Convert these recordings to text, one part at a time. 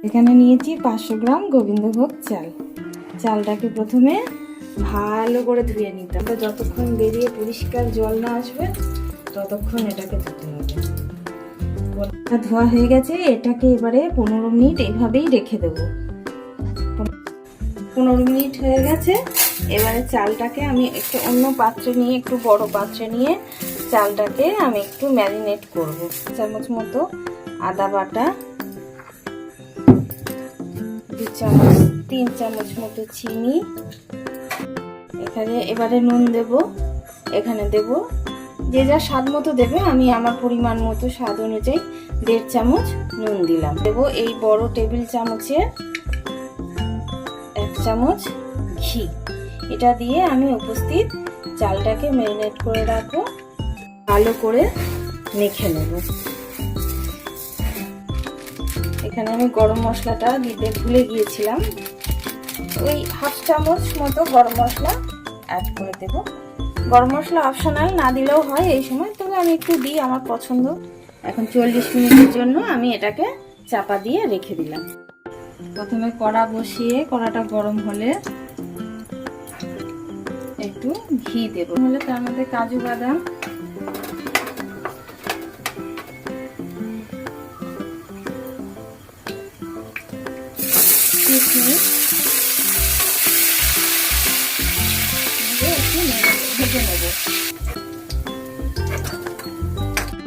এখানে নিয়েছি 500 গ্রাম গোবিন্দভোগ চাল। চালটাকে প্রথমে ভালো করে ধুয়ে নিতে হবে। যতক্ষণ বেরিয়ে পরিষ্কার জল না আসবে ততক্ষণ এটাকে ধুতে হবে। ধোয়া হয়ে গেছে, এটাকে এবারে 15 মিনিট এইভাবেই রেখে দেবো। 15 মিনিট হয়ে গেছে। এবারে চালটাকে আমি একটু অন্য পাত্রে নিয়ে, একটু বড় পাত্রে নিয়ে চালটাকে আমি একটু ম্যারিনেট করব। চামচ মতো আদা বাটা, 3 চামচ মতো চিনি, এবারে নুন দেব। এখানে দেব যে যা স্বাদ মতো দেবে, আমি আমার পরিমাণ মতো স্বাদ অনুযায়ী 1.5 চামচ নুন দিলাম। দেব এই বড় টেবিল চামচে 1 চামচ ঘি। এটা দিয়ে আমি উপস্থিত চালটাকে ম্যারিনেট করে রাখবো, ভালো করে মেখে নেব। এখানে আমি গরম মশলাটা দিতে ভুলে গিয়েছিলাম, ওই 1/2 চামচ মতো গরম মশলা অ্যাড করে দেব। গরম মশলা অপশনাল, না দিলেও হয় এই সময়, তবে আমি একটু দিই, আমার পছন্দ। এখন 40 মিনিটের জন্য আমি এটাকে চাপা দিয়ে রেখে দিলাম। প্রথমে কড়া বসিয়ে কড়াটা গরম হলে একটু ঘি দেব, হলে তার মধ্যে কাজু বাদাম, কিশমিশ ভেজে নেব।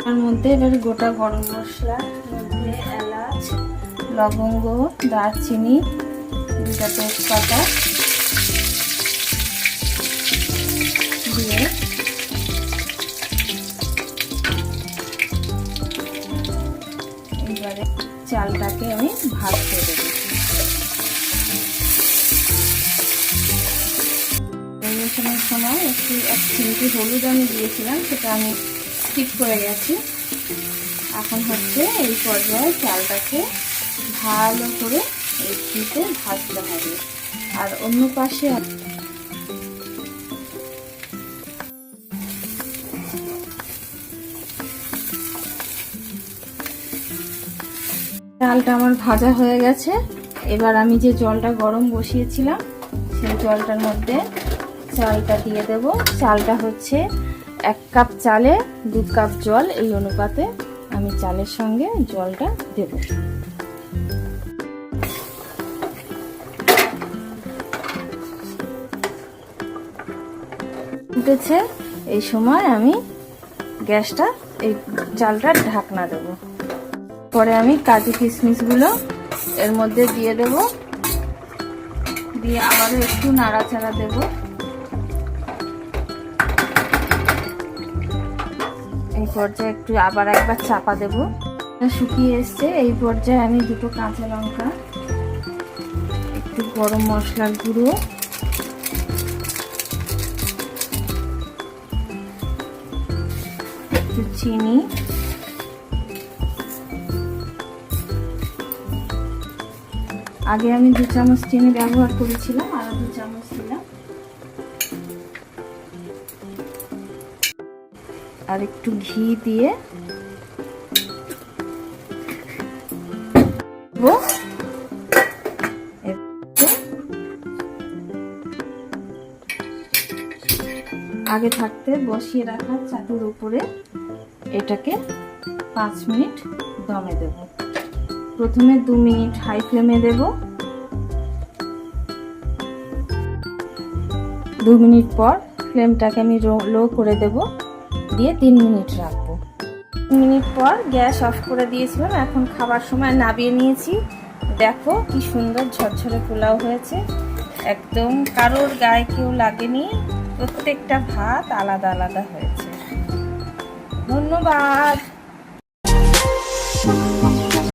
তার মধ্যে এবার গোটা গরম মশলা, মধ্যে এলাচ, লবঙ্গ, দারচিনি, 2টা তেজপাতা দিয়ে এবারে চালটাকে আমি ভাজতে দেব। পরিবেশনের সময় একটু 1 চিমটি হলুদ আমি দিয়েছিলাম, সেটা আমি স্কিপ করে গেছি। এখন হচ্ছে এই পর্যায়ে চালটাকে ভালো করে এই ঘিতে ভাজতে হবে। আর অন্য পাশে চালটা আমার ভাজা হয়ে গেছে। এবার আমি যে জলটা গরম বসিয়েছিলাম সেই জলটার মধ্যে চালটা দিয়ে দেব। চালটা হচ্ছে 1 কাপ চালে 2 কাপ জল, এই অনুপাতে আমি চালের সঙ্গে জলটা দেব। উঠেছে, এই সময় আমি গ্যাসটা, এই চালটার ঢাকনা দেব। পরে আমি কাজু কিশমিশগুলো এর মধ্যে দিয়ে দেব, দিয়ে আবারও একটু নাড়াচাড়া দেব। এই পর্যায়ে একটু আবার একবার চাপা দেব। শুকিয়ে এসছে, এই পর্যায়ে আমি 2টো কাঁচা লঙ্কা, একটু গরম মশলার গুঁড়ো, একটু চিনি, আগে আমি 2 চামচ চিনি ব্যবহার করেছিলাম, আরো 2 চামচ দিলাম, আর একটু ঘি দিয়ে আগে থাকতে বসিয়ে রাখা চাটুর উপরে এটাকে 5 মিনিট দমে দেব। প্রথমে 2 মিনিট হাই ফ্লেমে দেব, 2 মিনিট পর ফ্লেমটাকে আমি লো করে দেব, দিয়ে 3 মিনিট রাখবো। 3 মিনিট পর গ্যাস অফ করে দিয়েছিলাম। এখন খাবার সময় নামিয়ে নিয়েছি। দেখো কি সুন্দর ঝরঝরে পোলাও হয়েছে, একদম কারোর গায়ে কেউ লাগেনি, প্রত্যেকটা ভাত আলাদা আলাদা হয়েছে। ধন্যবাদ।